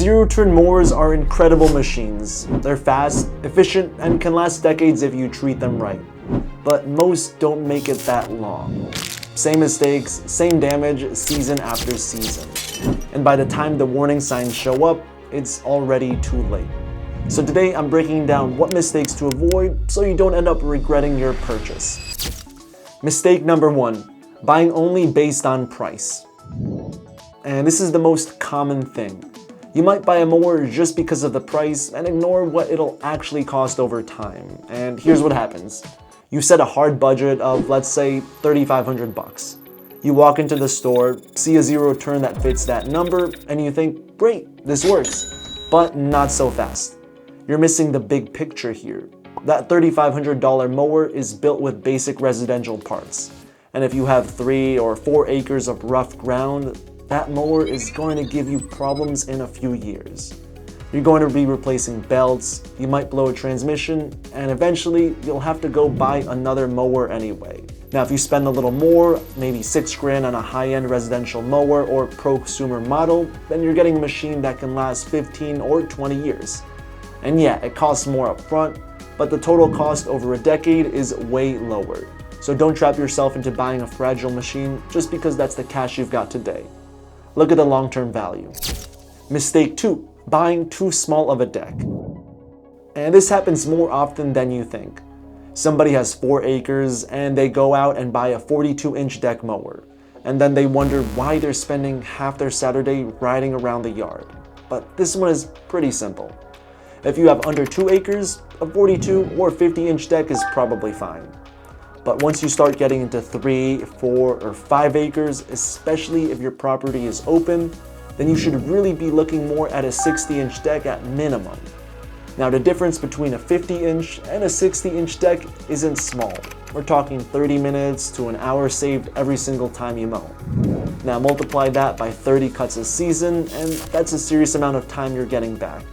Zero-turn mowers are incredible machines. They're fast, efficient, and can last decades if you treat them right. But most don't make it that long. Same mistakes, same damage, season after season. And by the time the warning signs show up, it's already too late. So today I'm breaking down what mistakes to avoid so you don't end up regretting your purchase. Mistake number 1, buying only based on price. And this is the most common thing. You might buy a mower just because of the price and ignore what it'll actually cost over time. And here's what happens. You set a hard budget of, let's say, $3,500. You walk into the store, see a zero-turn that fits that number, and you think, great, this works. But not so fast. You're missing the big picture here. That $3,500 mower is built with basic residential parts. And if you have 3 or 4 acres of rough ground, that mower is going to give you problems in a few years. You're going to be replacing belts, you might blow a transmission, and eventually you'll have to go buy another mower anyway. Now if you spend a little more, maybe $6,000 on a high-end residential mower or prosumer model, then you're getting a machine that can last 15 or 20 years. And yeah, it costs more up front, but the total cost over a decade is way lower. So don't trap yourself into buying a fragile machine just because that's the cash you've got today. Look at the long-term value. Mistake 2, buying too small of a deck. And this happens more often than you think. Somebody has 4 acres and they go out and buy a 42-inch deck mower. And then they wonder why they're spending half their Saturday riding around the yard. But this one is pretty simple. If you have under 2 acres, a 42 or 50-inch deck is probably fine. But once you start getting into 3, 4, or 5 acres, especially if your property is open, then you should really be looking more at a 60-inch deck at minimum. Now the difference between a 50-inch and a 60-inch deck isn't small. We're talking 30 minutes to an hour saved every single time you mow. Now multiply that by 30 cuts a season, and that's a serious amount of time you're getting back.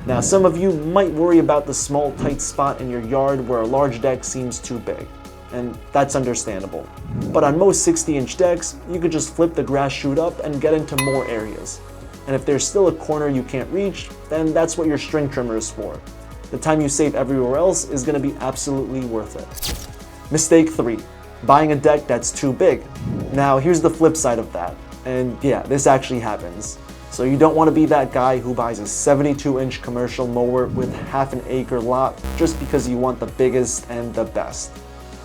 Now some of you might worry about the small tight spot in your yard where a large deck seems too big. And that's understandable. But on most 60-inch decks, you could just flip the grass chute up and get into more areas. And if there's still a corner you can't reach, then that's what your string trimmer is for. The time you save everywhere else is going to be absolutely worth it. Mistake 3, buying a deck that's too big. Now here's the flip side of that. And yeah, this actually happens. So you don't want to be that guy who buys a 72-inch commercial mower with half an acre lot just because you want the biggest and the best.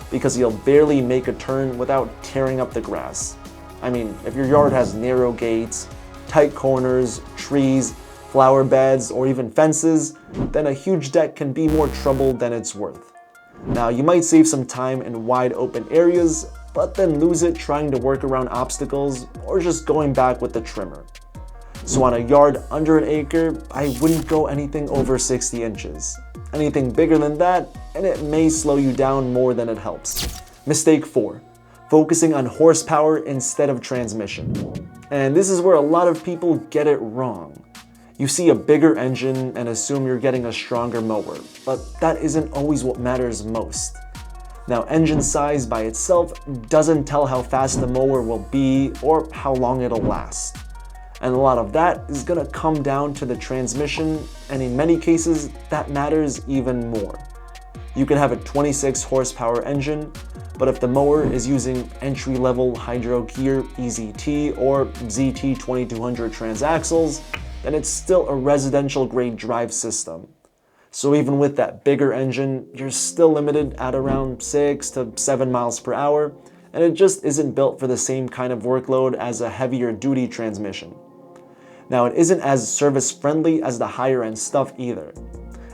Because you'll barely make a turn without tearing up the grass. I mean, if your yard has narrow gates, tight corners, trees, flower beds, or even fences, then a huge deck can be more trouble than it's worth. Now, you might save some time in wide open areas, but then lose it trying to work around obstacles or just going back with the trimmer. So on a yard under an acre, I wouldn't go anything over 60 inches. Anything bigger than that, and it may slow you down more than it helps. Mistake 4, focusing on horsepower instead of transmission. And this is where a lot of people get it wrong. You see a bigger engine and assume you're getting a stronger mower, but that isn't always what matters most. Now, engine size by itself doesn't tell how fast the mower will be or how long it'll last. And a lot of that is going to come down to the transmission, and in many cases, that matters even more. You could have a 26 horsepower engine, but if the mower is using entry-level hydro gear EZT or ZT 2200 transaxles, then it's still a residential grade drive system. So even with that bigger engine, you're still limited at around 6 to 7 miles per hour, and it just isn't built for the same kind of workload as a heavier duty transmission. Now, it isn't as service-friendly as the higher-end stuff either.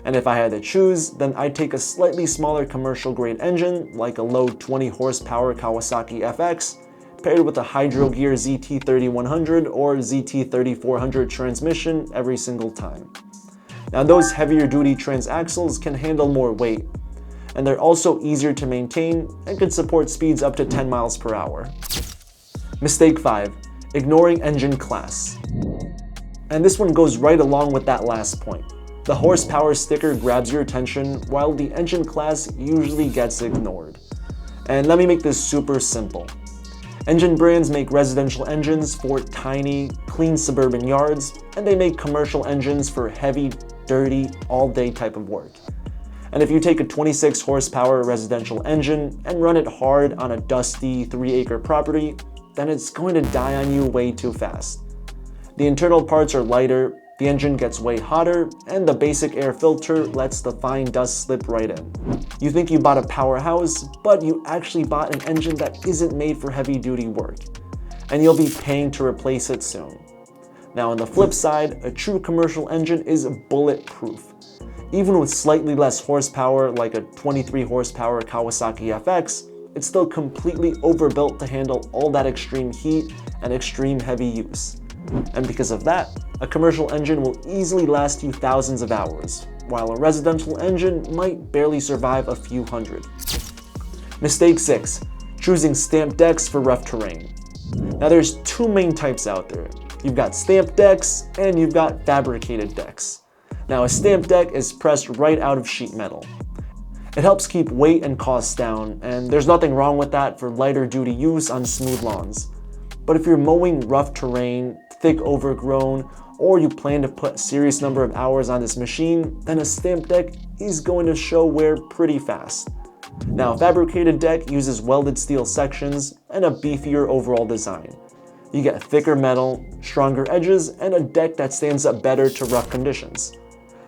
And if I had to choose, then I'd take a slightly smaller commercial-grade engine, like a low 20 horsepower Kawasaki FX, paired with a Hydro Gear ZT 3100 or ZT 3400 transmission every single time. Now, those heavier-duty transaxles can handle more weight, and they're also easier to maintain and can support speeds up to 10 miles per hour. Mistake 5, ignoring engine class. And this one goes right along with that last point. The horsepower sticker grabs your attention while the engine class usually gets ignored. And let me make this super simple. Engine brands make residential engines for tiny, clean suburban yards, and they make commercial engines for heavy, dirty, all-day type of work. And if you take a 26 horsepower residential engine and run it hard on a dusty 3-acre property, then it's going to die on you way too fast. The internal parts are lighter, the engine gets way hotter, and the basic air filter lets the fine dust slip right in. You think you bought a powerhouse, but you actually bought an engine that isn't made for heavy-duty work, and you'll be paying to replace it soon. Now on the flip side, a true commercial engine is bulletproof. Even with slightly less horsepower, like a 23 horsepower Kawasaki FX, it's still completely overbuilt to handle all that extreme heat and extreme heavy use. And because of that, a commercial engine will easily last you thousands of hours, while a residential engine might barely survive a few hundred. Mistake 6. Choosing stamped decks for rough terrain. Now there's two main types out there. You've got stamped decks and you've got fabricated decks. Now a stamped deck is pressed right out of sheet metal. It helps keep weight and costs down, and there's nothing wrong with that for lighter duty use on smooth lawns. But if you're mowing rough terrain, thick overgrown, or you plan to put a serious number of hours on this machine, then a stamped deck is going to show wear pretty fast. Now a fabricated deck uses welded steel sections and a beefier overall design. You get thicker metal, stronger edges, and a deck that stands up better to rough conditions.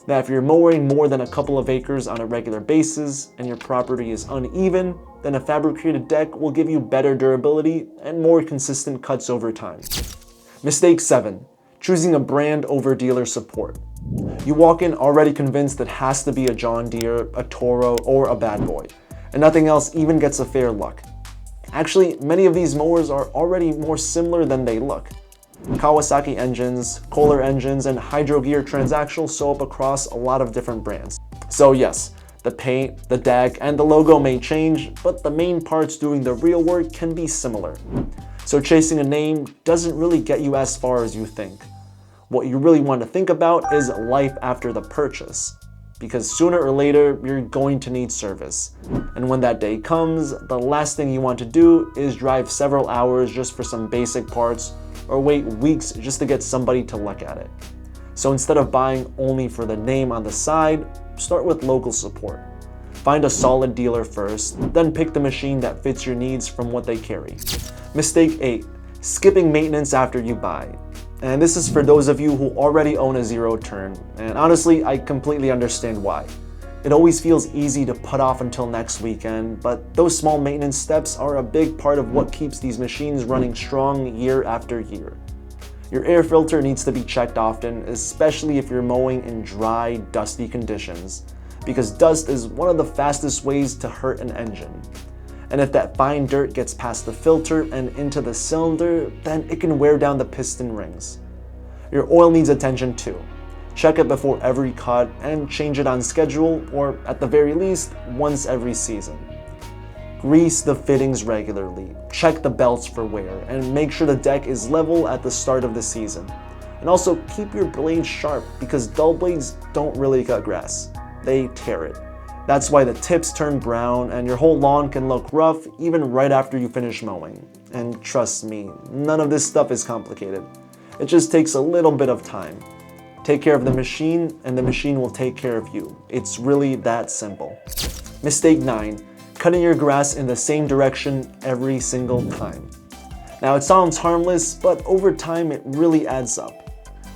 Now if you're mowing more than a couple of acres on a regular basis and your property is uneven, then a fabricated deck will give you better durability and more consistent cuts over time. Mistake 7. Choosing a brand over dealer support. You walk in already convinced it has to be a John Deere, a Toro, or a Bad Boy, and nothing else even gets a fair look. Actually, many of these mowers are already more similar than they look. Kawasaki engines, Kohler engines, and Hydro Gear transactional show up across a lot of different brands. So yes, the paint, the deck, and the logo may change, but the main parts doing the real work can be similar. So chasing a name doesn't really get you as far as you think. What you really want to think about is life after the purchase, because sooner or later you're going to need service. And when that day comes, the last thing you want to do is drive several hours just for some basic parts or wait weeks just to get somebody to look at it. So instead of buying only for the name on the side, start with local support. Find a solid dealer first, then pick the machine that fits your needs from what they carry. Mistake 8. Skipping maintenance after you buy. And this is for those of you who already own a zero turn, and honestly, I completely understand why. It always feels easy to put off until next weekend, but those small maintenance steps are a big part of what keeps these machines running strong year after year. Your air filter needs to be checked often, especially if you're mowing in dry, dusty conditions, because dust is one of the fastest ways to hurt an engine. And if that fine dirt gets past the filter and into the cylinder, then it can wear down the piston rings. Your oil needs attention too. Check it before every cut and change it on schedule, or at the very least, once every season. Grease the fittings regularly, check the belts for wear, and make sure the deck is level at the start of the season. And also keep your blades sharp, because dull blades don't really cut grass, they tear it. That's why the tips turn brown and your whole lawn can look rough even right after you finish mowing. And trust me, none of this stuff is complicated. It just takes a little bit of time. Take care of the machine and the machine will take care of you. It's really that simple. Mistake 9. Cutting your grass in the same direction every single time. Now it sounds harmless, but over time it really adds up.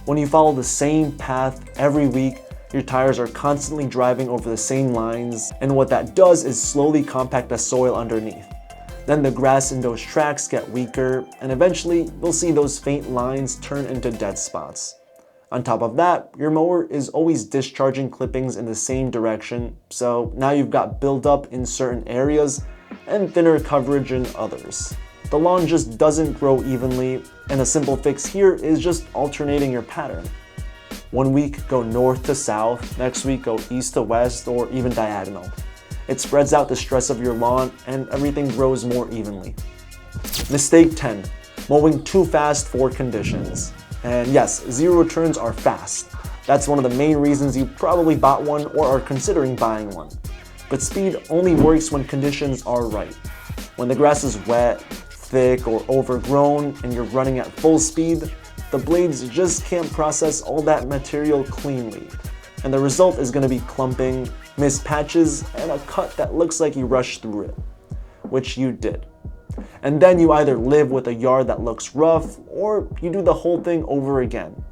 When you follow the same path every week, your tires are constantly driving over the same lines, and what that does is slowly compact the soil underneath. Then the grass in those tracks get weaker, and eventually you'll see those faint lines turn into dead spots. On top of that, your mower is always discharging clippings in the same direction, so now you've got buildup in certain areas and thinner coverage in others. The lawn just doesn't grow evenly, and a simple fix here is just alternating your pattern. One week, go north to south, next week go east to west, or even diagonal. It spreads out the stress of your lawn and everything grows more evenly. Mistake 10. Mowing too fast for conditions. And yes, zero turns are fast. That's one of the main reasons you probably bought one or are considering buying one. But speed only works when conditions are right. When the grass is wet, thick or overgrown and you're running at full speed, the blades just can't process all that material cleanly. And the result is going to be clumping, missed patches, and a cut that looks like you rushed through it, which you did. And then you either live with a yard that looks rough, or you do the whole thing over again.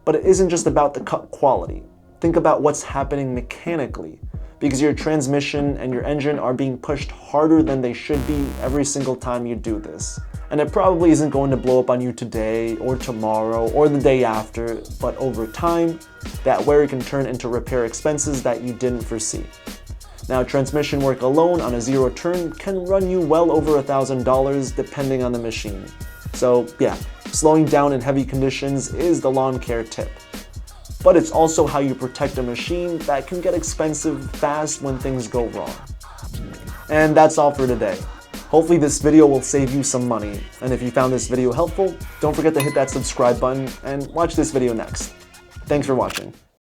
But it isn't just about the cut quality. Think about what's happening mechanically, because your transmission and your engine are being pushed harder than they should be every single time you do this. And it probably isn't going to blow up on you today or tomorrow or the day after, but over time, that wear can turn into repair expenses that you didn't foresee. Now, transmission work alone on a zero turn can run you well over $1,000 depending on the machine. So yeah, slowing down in heavy conditions is the lawn care tip. But it's also how you protect a machine that can get expensive fast when things go wrong. And that's all for today. Hopefully this video will save you some money. And if you found this video helpful, don't forget to hit that subscribe button and watch this video next. Thanks for watching.